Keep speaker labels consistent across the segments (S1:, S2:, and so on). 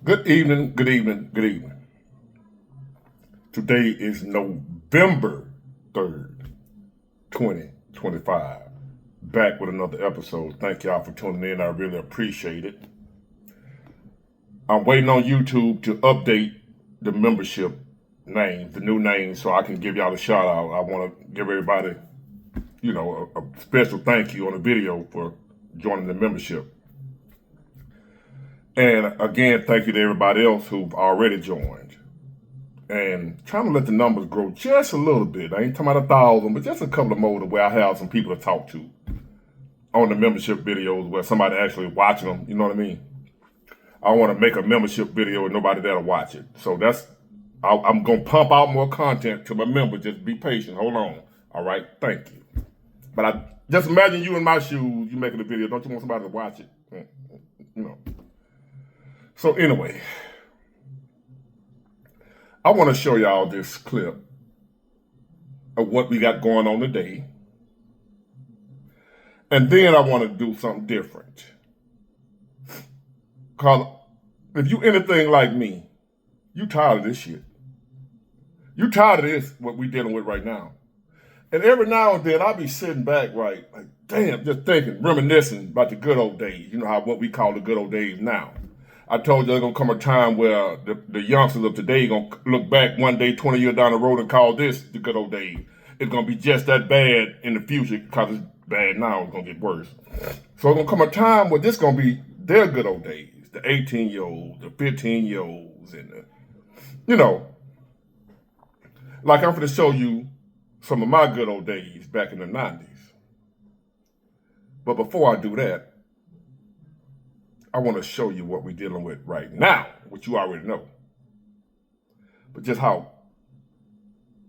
S1: Good evening, good evening, good evening. Today is November 3rd, 2025. Back with another episode. Thank y'all for tuning in. I really appreciate it. I'm waiting on YouTube to update the membership names, the new names, so I can give y'all a shout out. I want to give everybody, a special thank you on the video for joining the membership. And again, thank you to everybody else who've already joined. And trying to let the numbers grow just a little bit. I ain't talking about 1,000, but just a couple of more to where I have some people to talk to on the membership videos where somebody actually watching them. You know what I mean? I want to make a membership video and nobody that'll watch it. So I'm going to pump out more content to my members. Just be patient. Hold on. All right? Thank you. But I just imagine you in my shoes, you making a video. Don't you want somebody to watch it? So anyway, I want to show y'all this clip of what we got going on today. And then I want to do something different. Because if you anything like me, you tired of this shit. You tired of this, what we dealing with right now. And every now and then I'll be sitting back like damn, just thinking, reminiscing about the good old days. You know what we call the good old days now. I told you there's going to come a time where the youngsters of today going to look back one day, 20 years down the road and call this the good old days. It's going to be just that bad in the future because it's bad now. It's going to get worse. So it's going to come a time where this going to be their good old days. The 18-year-olds, the 15-year-olds, and like I'm going to show you some of my good old days back in the 90s. But before I do that, I want to show you what we're dealing with right now, which you already know. But just how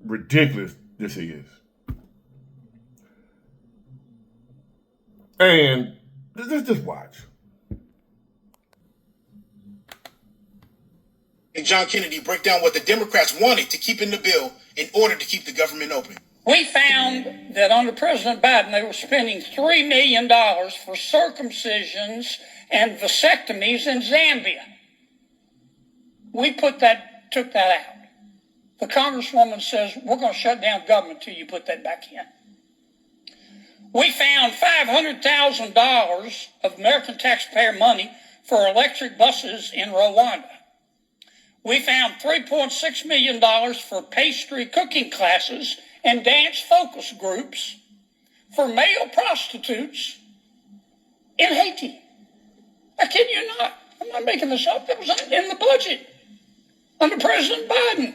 S1: ridiculous this is. And just watch.
S2: And John Kennedy break down what the Democrats wanted to keep in the bill in order to keep the government open.
S3: We found that under President Biden, they were spending $3 million for circumcisions and vasectomies in Zambia. We took that out. The Congresswoman says, we're going to shut down government till you put that back in. We found $500,000 of American taxpayer money for electric buses in Rwanda. We found $3.6 million for pastry cooking classes and dance focus groups for male prostitutes in Haiti. I kid you not. I'm not making this up. It was in the budget under President Biden.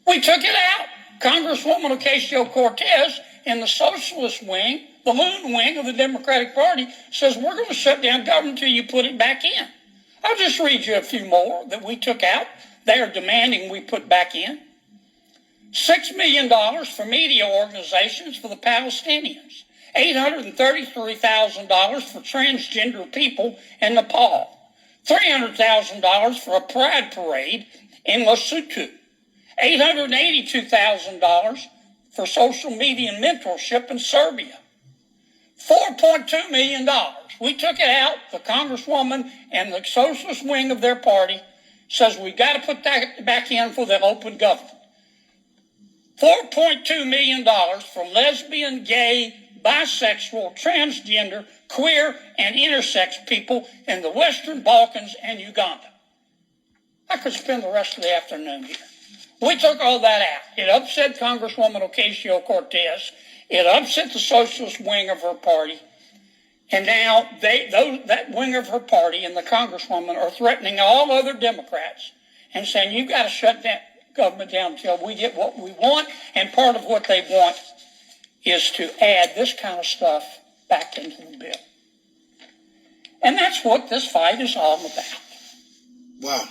S3: We took it out. Congresswoman Ocasio-Cortez in the socialist wing, the loon wing of the Democratic Party, says we're going to shut down government until you put it back in. I'll just read you a few more that we took out. They are demanding we put back in. $6 million for media organizations for the Palestinians. $833,000 for transgender people in Nepal. $300,000 for a pride parade in Lesotho. $882,000 for social media mentorship in Serbia. $4.2 million. We took it out. The Congresswoman and the socialist wing of their party says we got to put that back in for the open government. $4.2 million for lesbian, gay, bisexual, transgender, queer, and intersex people in the Western Balkans and Uganda. I could spend the rest of the afternoon here. We took all that out. It upset Congresswoman Ocasio-Cortez. It upset the socialist wing of her party. And now that wing of her party and the Congresswoman are threatening all other Democrats and saying, you've got to shut that government down until we get what we want. And part of what they want is to add this kind of stuff back into the bill. And that's what this fight is all about.
S2: Wow.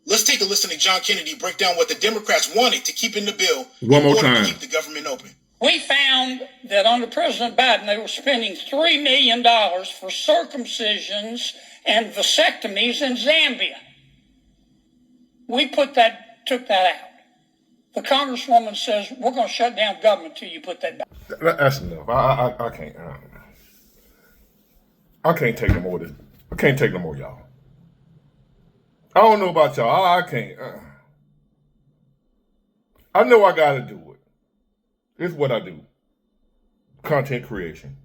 S2: Let's take a listen to John Kennedy break down what the Democrats wanted to keep in the bill
S1: One more
S2: in order
S1: time.
S2: to keep the government open.
S3: We found that under President Biden, they were spending $3 million for circumcisions and vasectomies in Zambia. We took that out. The Congresswoman says, we're going to shut down government till you put that back.
S1: That's enough. I can't. I can't take no more of this. I can't take no more, y'all. I don't know about y'all. I can't. I know I got to do it. It's what I do. Content creation.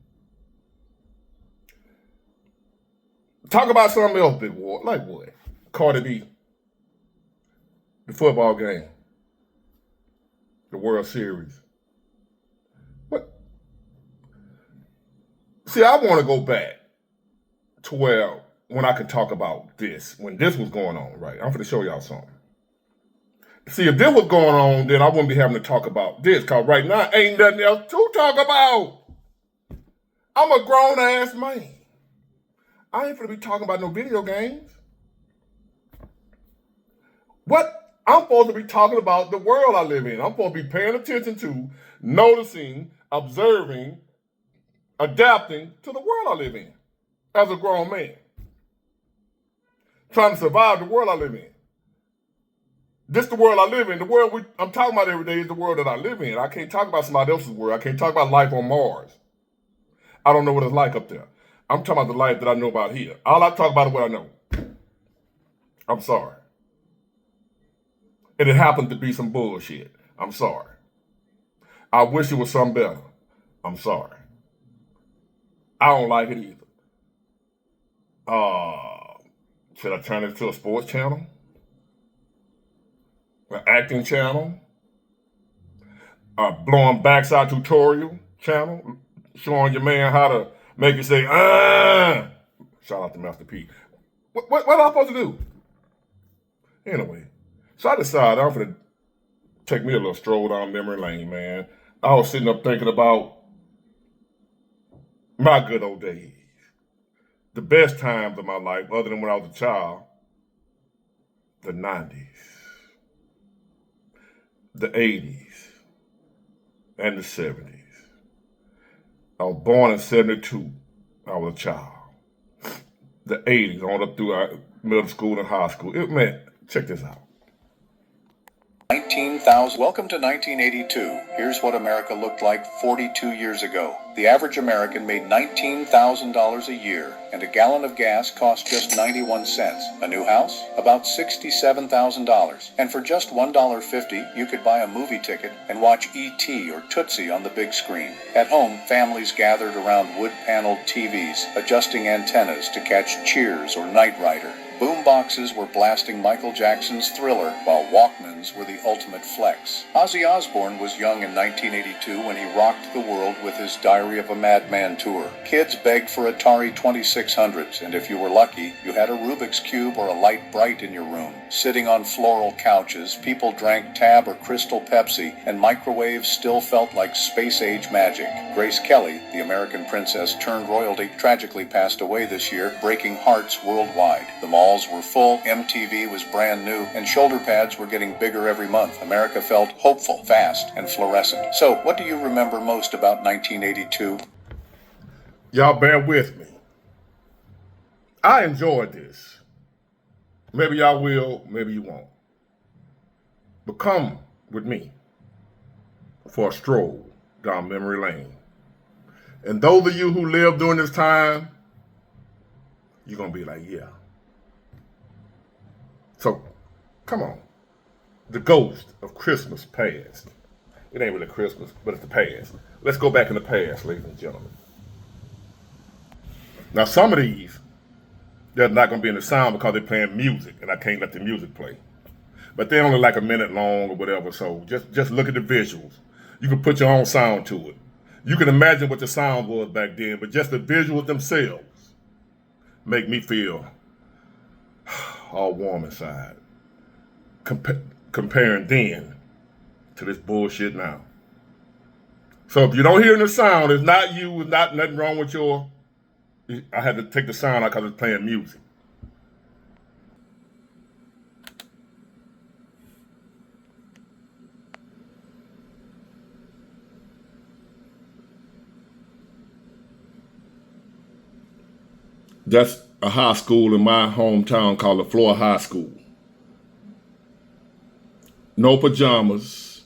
S1: Talk about something else, Big Ward. Like what? Cardi B. The football game. The World Series. What? See, I want to go back to where when I could talk about this, when this was going on, right? I'm going to show y'all something. See, if this was going on, then I wouldn't be having to talk about this, because right now ain't nothing else to talk about. I'm a grown-ass man. I ain't going to be talking about no video games. What? I'm supposed to be talking about the world I live in. I'm supposed to be paying attention to, noticing, observing, adapting to the world I live in as a grown man. Trying to survive the world I live in. This the world I live in. The world I'm talking about every day is the world that I live in. I can't talk about somebody else's world. I can't talk about life on Mars. I don't know what it's like up there. I'm talking about the life that I know about here. All I talk about is what I know. I'm sorry. And it happened to be some bullshit. I'm sorry. I wish it was something better. I'm sorry. I don't like it either. Should I turn it to a sports channel? An acting channel? A blowing backside tutorial channel? Showing your man how to make it say, Shout out to Master P. What am I supposed to do? Anyway, so I decided I'm going to take me a little stroll down memory lane, man. I was sitting up thinking about my good old days. The best times of my life, other than when I was a child, the 90s, the 80s, and the 70s. I was born in 72. I was a child. The 80s, on up through middle school and high school. Man, check this out.
S4: 19,000. Welcome to 1982. Here's what America looked like 42 years ago. The average American made $19,000 a year, and a gallon of gas cost just 91 cents. A new house? About $67,000. And for just $1.50, you could buy a movie ticket and watch E.T. or Tootsie on the big screen. At home, families gathered around wood-paneled TVs, adjusting antennas to catch Cheers or Knight Rider. Boom boxes were blasting Michael Jackson's Thriller, while Walkmans were the ultimate flex. Ozzy Osbourne was young in 1982 when he rocked the world with his Diary of a Madman tour. Kids begged for Atari 2600s, and if you were lucky, you had a Rubik's Cube or a Light Bright in your room. Sitting on floral couches, people drank Tab or Crystal Pepsi, and microwaves still felt like space-age magic. Grace Kelly, the American princess turned royalty, tragically passed away this year, breaking hearts worldwide. The malls were full, MTV was brand new, and shoulder pads were getting bigger every month. America felt hopeful, fast, and fluorescent. So, what do you remember most about 1982?
S1: Y'all bear with me. I enjoyed this. Maybe y'all will, maybe you won't. But come with me for a stroll down memory lane. And those of you who lived during this time, you're going to be like, yeah. So, come on. The ghost of Christmas past. It ain't really Christmas, but it's the past. Let's go back in the past, ladies and gentlemen. Now, some of these, they're not going to be in the sound because they're playing music, and I can't let the music play. But they're only like a minute long or whatever, so just look at the visuals. You can put your own sound to it. You can imagine what the sound was back then, but just the visuals themselves make me feel all warm inside. Comparing then to this bullshit now. So if you don't hear the sound, it's not you, it's not nothing wrong with your... I had to take the sound out because it's playing music. That's a high school in my hometown called LaFleur High School. No pajamas.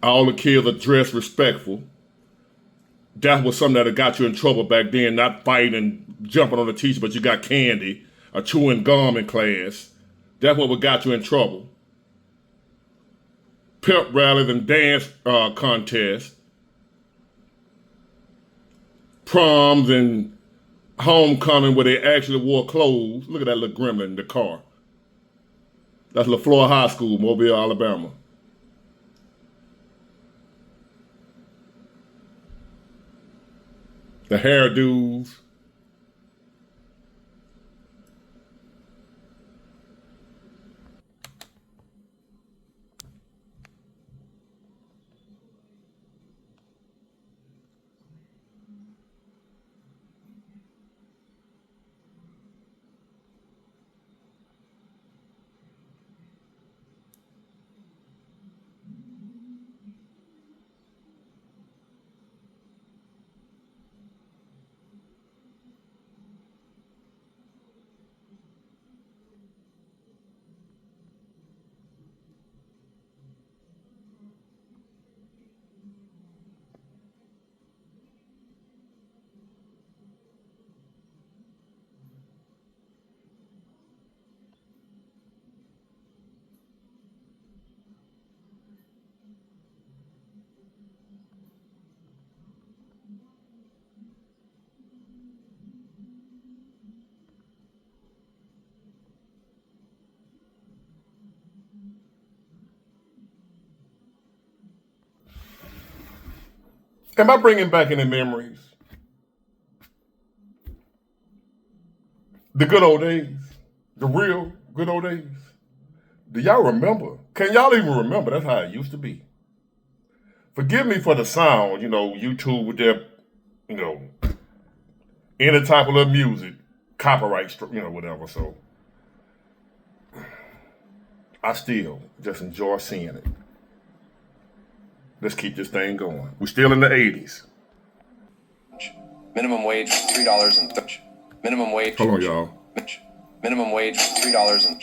S1: All the kids are dressed respectful. That was something that got you in trouble back then, not fighting and jumping on the teacher, but you got candy. or chewing gum in class. That's what got you in trouble. Pep rallies and dance contests. Proms and homecoming where they actually wore clothes. Look at that little gremlin in the car. That's LaFleur High School, Mobile, Alabama. The hairdos. Am I bringing back any memories? The good old days? The real good old days? Do y'all remember? Can y'all even remember? That's how it used to be. Forgive me for the sound, YouTube with their, any type of little music, copyright, whatever. So I still just enjoy seeing it. Let's keep this thing going. We're still in the 80s.
S5: Minimum wage $3 and minimum wage.
S1: Hold on, y'all.
S5: Minimum wage $3 and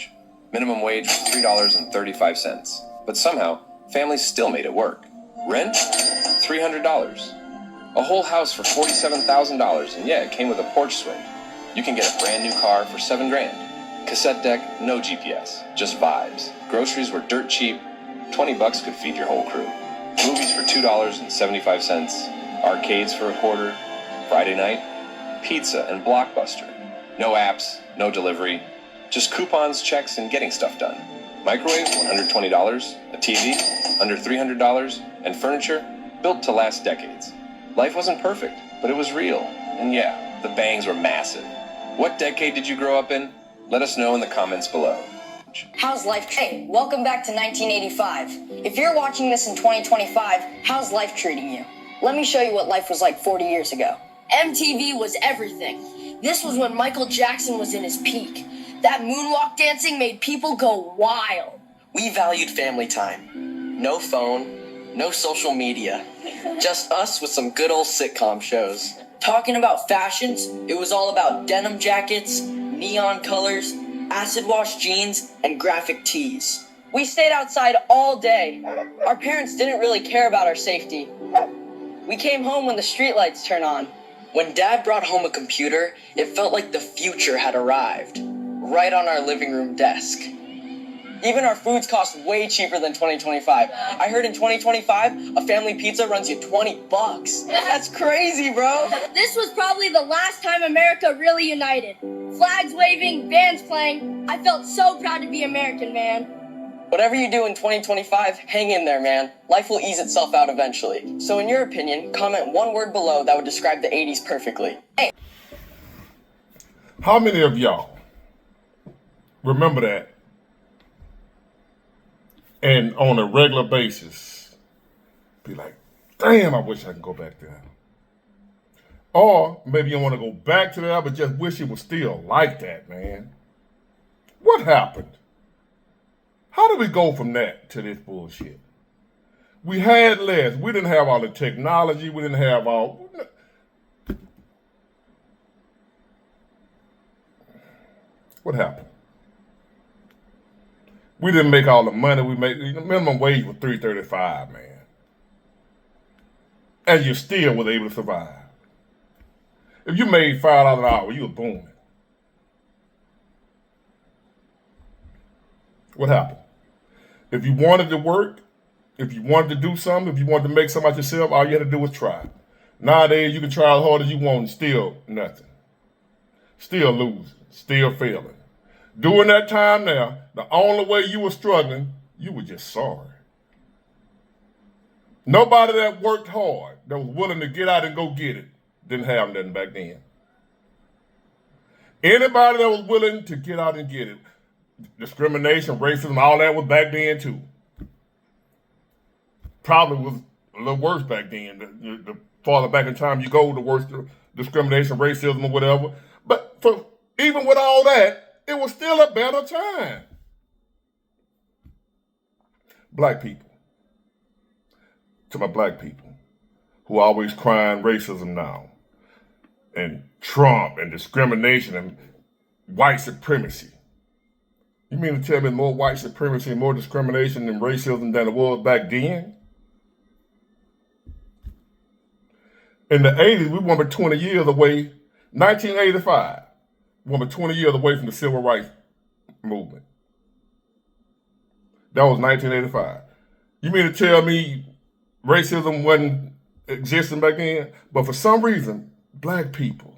S5: minimum wage $3.35. But somehow families still made it work. Rent $300. A whole house for $47,000, and yeah, it came with a porch swing. You can get a brand new car for $7 grand. Cassette deck, no GPS, just vibes. Groceries were dirt cheap. $20 could feed your whole crew. Movies for $2.75, arcades for $0.25, Friday night, pizza and Blockbuster. No apps, no delivery, just coupons, checks, and getting stuff done. Microwave, $120, a TV, under $300, and furniture built to last decades. Life wasn't perfect, but it was real. And yeah, the bangs were massive. What decade did you grow up in? Let us know in the comments below.
S6: How's life? Hey, welcome back to 1985. If you're watching this in 2025, how's life treating you? Let me show you what life was like 40 years ago. MTV was everything. This was when Michael Jackson was in his peak. That moonwalk dancing made people go wild. We valued family time. No phone, no social media. Just us with some good old sitcom shows. Talking about fashions, it was all about denim jackets, neon colors, acid wash jeans, and graphic tees. We stayed outside all day. Our parents didn't really care about our safety. We came home when the streetlights turned on. When Dad brought home a computer, it felt like the future had arrived, right on our living room desk. Even our foods cost way cheaper than 2025. I heard in 2025, a family pizza runs you $20. That's crazy, bro.
S7: This was probably the last time America really united. Flags waving, bands playing. I felt so proud to be American, man.
S6: Whatever you do in 2025, hang in there, man. Life will ease itself out eventually. So in your opinion, comment one word below that would describe the 80s perfectly. Hey.
S1: How many of y'all remember that? And on a regular basis, be like, damn, I wish I could go back there. Or maybe you want to go back to that, but just wish it was still like that, man. What happened? How did we go from that to this bullshit? We had less. We didn't have all the technology. We didn't have all... What happened? We didn't make all the money we made. The minimum wage was $3.35, man. And you still was able to survive. If you made $5 an hour, you were booming. What happened? If you wanted to work, if you wanted to do something, if you wanted to make something out yourself, all you had to do was try. Nowadays, you can try as hard as you want and still nothing. Still losing, still failing. During that time now, the only way you were struggling, you were just sorry. Nobody that worked hard, that was willing to get out and go get it, didn't have nothing back then. Anybody that was willing to get out and get it, discrimination, racism, all that was back then too. Probably was a little worse back then. The farther back in time you go, the worse the discrimination, racism, or whatever. But even with all that, it was still a better time. Black people. To my black people who are always crying racism now, and Trump and discrimination and white supremacy. You mean to tell me more white supremacy and more discrimination and racism than it was back then? In the 80s, we were 20 years away, 1985, we were 20 years away from the civil rights movement. That was 1985. You mean to tell me racism wasn't existing back then? But for some reason, black people,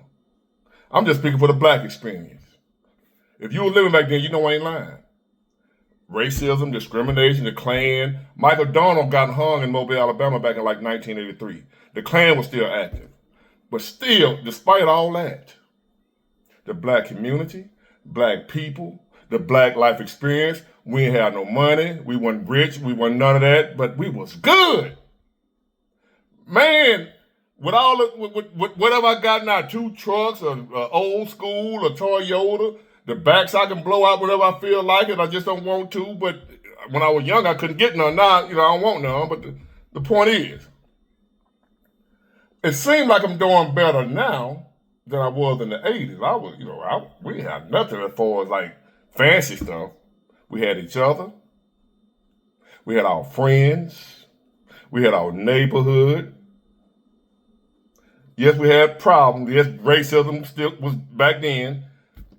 S1: I'm just speaking for the black experience. If you were living back then, you know I ain't lying. Racism, discrimination, the Klan. Michael Donald got hung in Mobile, Alabama back in like 1983. The Klan was still active. But still, despite all that, the black community, black people, the black life experience, we ain't had no money, we weren't rich, we weren't none of that, but we was good. Man, with all with whatever I got now, 2 trucks, a old school, a Toyota, the backs I can blow out whenever I feel like it. I just don't want to. But when I was young, I couldn't get none. Now, I don't want none. But the point is, it seemed like I'm doing better now than I was in the 80s. We had nothing as far as like fancy stuff. We had each other. We had our friends. We had our neighborhood. Yes, we had problems. Yes, racism still was back then.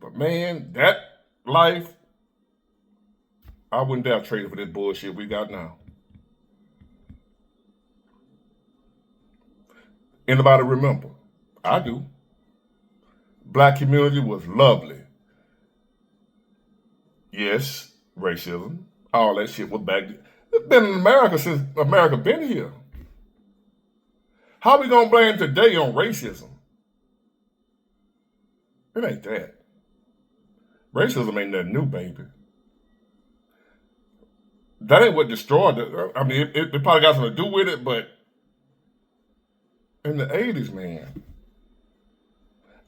S1: But man, that life, I wouldn't dare trade it for this bullshit we got now. Anybody remember? I do. Black community was lovely. Yes, racism, all that shit was back then. It's been in America since America been here. How we gonna blame today on racism? It ain't that. Racism ain't nothing new, baby. That ain't what destroyed it. I mean, it probably got something to do with it, but in the 80s, man,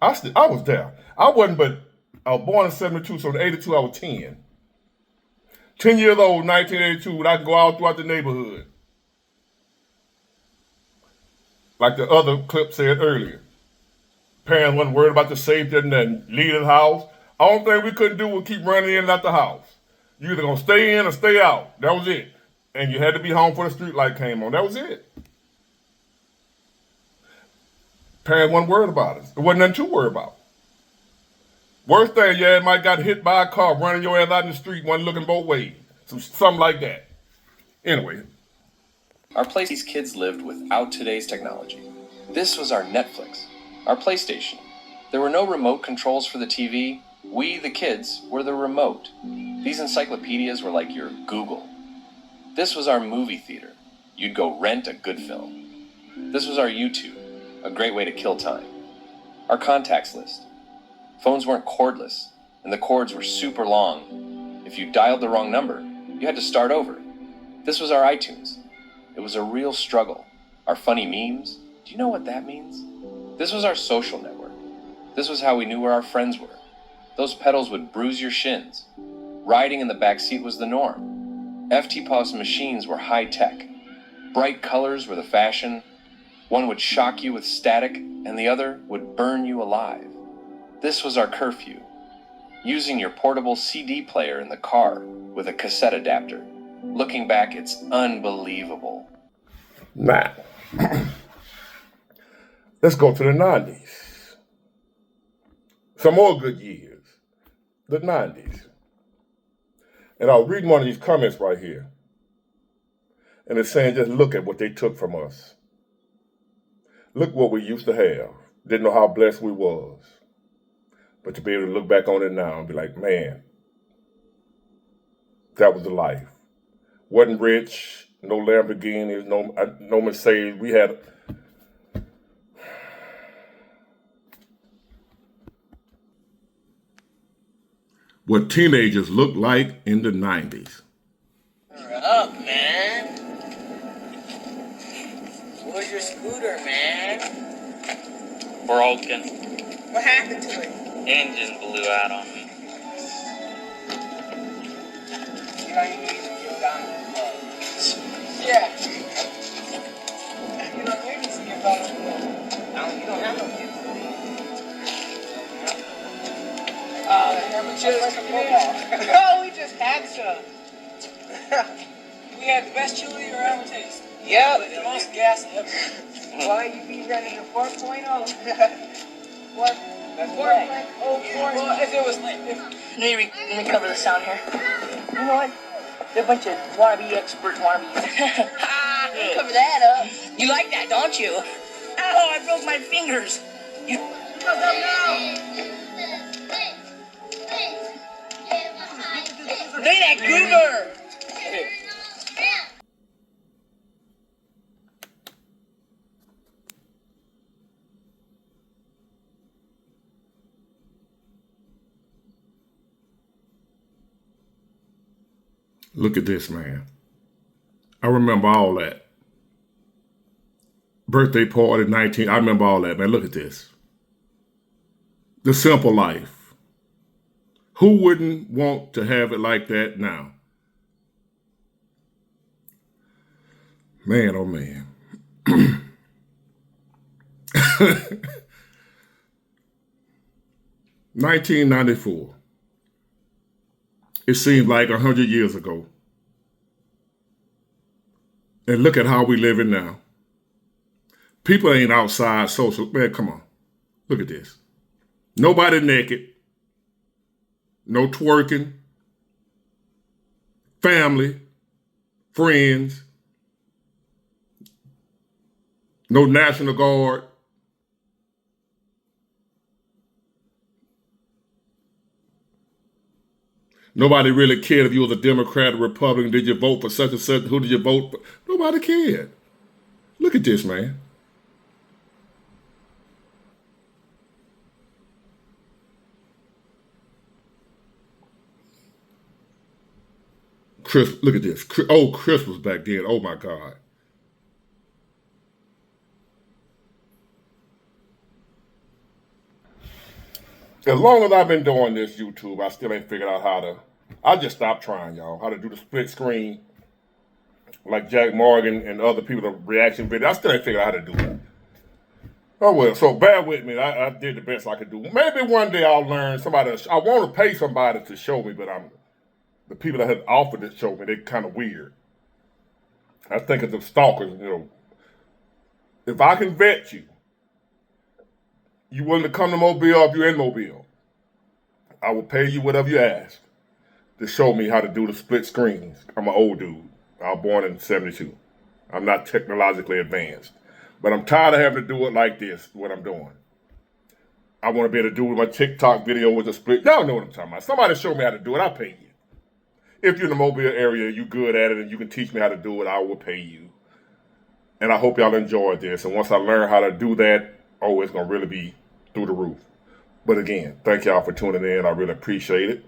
S1: I was there. I was born in 72, so in 82 I was 10. 10 years old, 1982, when I could go out throughout the neighborhood. Like the other clip said earlier. Parents wasn't worried about the safety and then leave the house. Only thing we couldn't do was keep running in and out the house. You either gonna stay in or stay out. That was it. And you had to be home before the street light came on. That was it. Parents wasn't worried about us. There wasn't nothing to worry about. Worst thing, you might got hit by a car running your ass out in the street, wasn't looking both ways. Something like that. Anyway.
S5: Our place these kids lived without today's technology. This was our Netflix, our PlayStation. There were no remote controls for the TV. We, the kids, were the remote. These encyclopedias were like your Google. This was our movie theater. You'd go rent a good film. This was our YouTube, a great way to kill time. Our contacts list. Phones weren't cordless, and the cords were super long. If you dialed the wrong number, you had to start over. This was our iTunes. It was a real struggle. Our funny memes. Do you know what that means? This was our social network. This was how we knew where our friends were. Those pedals would bruise your shins. Riding in the back seat was the norm. FT-POS machines were high tech. Bright colors were the fashion. One would shock you with static, and the other would burn you alive. This was our curfew. Using your portable CD player in the car with a cassette adapter. Looking back, it's unbelievable.
S1: Now, let's go to the 90s. Some more good years. The 90s. And I was reading one of these comments right here. And it's saying, just look at what they took from us. Look what we used to have. Didn't know how blessed we was. But to be able to look back on it now and be like, man, that was the life. Wasn't rich, no Lamborghinis, no Mercedes. We had what teenagers looked like in the 90s.
S8: Up, man. Where's your scooter, man?
S9: Broken.
S8: What happened to it?
S9: Engine blew out on me.
S8: You know, you need to get down to the club. Yeah. You know, you need to get down to the club. You don't have no kids. Oh, we just had some. We had the best chili you ever tasted. Yeah, the most gas ever. Why you be running a 4.0? What? 4.0? Well, if it was
S6: Let me cover the sound here. You know what? They're a bunch of wannabe experts, wannabe. Cover that up. You like that, don't you? Oh, I broke my fingers. You. What's up now? Look at that goober!
S1: Look at this, man. I remember all that. Birthday party, 19. I remember all that, man. Look at this. The simple life. Who wouldn't want to have it like that now? Man, oh man. 1994. It seemed like 100 years ago. And look at how we living now. People ain't outside social. Man, come on. Look at this. Nobody naked. No twerking, family, friends, no National Guard. Nobody really cared if you was a Democrat or Republican. Did you vote for such and such? Who did you vote for? Nobody cared. Look at this, man. Chris, look at this. Oh, Chris was back then. Oh, my God. As long as I've been doing this YouTube, I still ain't figured out how to. I just stopped trying, y'all. How to do the split screen. Like Jack Morgan and other people, the reaction video. I still ain't figured out how to do it. Oh, well. So bear with me. I did the best I could do. Maybe one day I'll learn somebody. I want to pay somebody to show me, but the people that have offered to show me, they're kind of weird. I think it's the stalkers, you know. If I can vet you, you willing to come to Mobile if you're in Mobile, I will pay you whatever you ask to show me how to do the split screens. I'm an old dude. I was born in 72. I'm not technologically advanced. But I'm tired of having to do it like this, what I'm doing. I want to be able to do my TikTok video with a split. Y'all know what I'm talking about. Somebody show me how to do it, I'll pay you. If you're in the Mobile area, you're good at it, and you can teach me how to do it, I will pay you. And I hope y'all enjoyed this. And once I learn how to do that, oh, it's going to really be through the roof. But again, thank y'all for tuning in. I really appreciate it.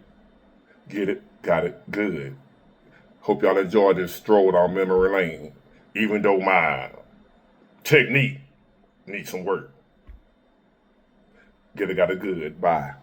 S1: Get it, got it, good. Hope y'all enjoyed this stroll down memory lane, even though my technique needs some work. Get it, got it, good. Bye.